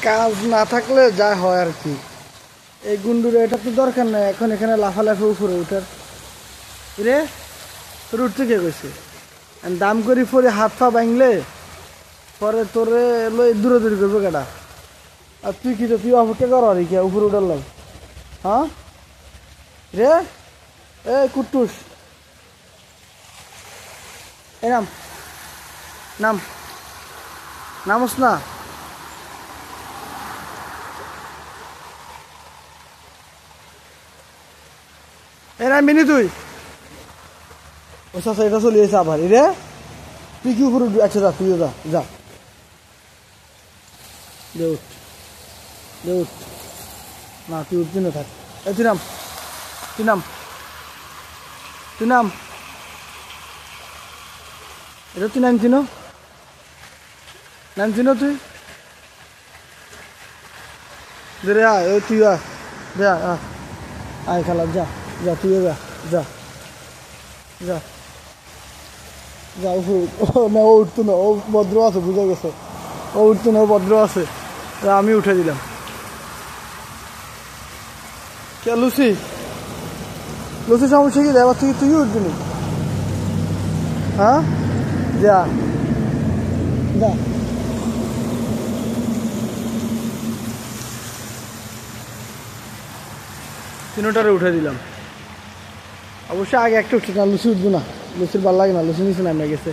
কাজ না থাকলে যা হয় আর কি। এই গুন্ডুরে এটা তো দরকার নাই এখন এখানে লাফালাফি উপরে উঠার। রে তোর উঠতে কে কইছে? দাম করি পরে হাত পা ভাঙলে পরে তোরে লই দূরে দূরে করবো কেটা। আর তুই কি তুই অপেক্ষা কর আর কি উপরে উঠার লাই। হ্যাঁ রে এ কুট্টুস এ নাম নাম নামস না। এ নামবি তুই? ও চাচা এটা চলে এসে আবার রে তুই কি উপরে আচ্ছা যা তুইও যা যা দে উঠ দে উঠ না তুই উঠবি না থাক। এই তুই নাম তুই নাম তুই নাম এটা তুই নামছি না নামছি না তুই দে রে আয় ওই তুই আয় দে আয় আয় খেলা যা যা তুইও যা যা যা যা উপরে না ও উঠতো না ও ভদ্র আছে বুঝে গেছে ও উঠতো না ও ভদ্র আছে আমি উঠে দিলাম। কে লুসি লুসি সমস্যা কি এবার তুই তুই উঠবি নি? হ্যাঁ যা যা তিনটারে উঠে দিলাম। অবশ্যই আগে একটা উঠছে না লুসি উঠবো না লুসির ভাল লাগে না লুসি নিচে নামে গেছে।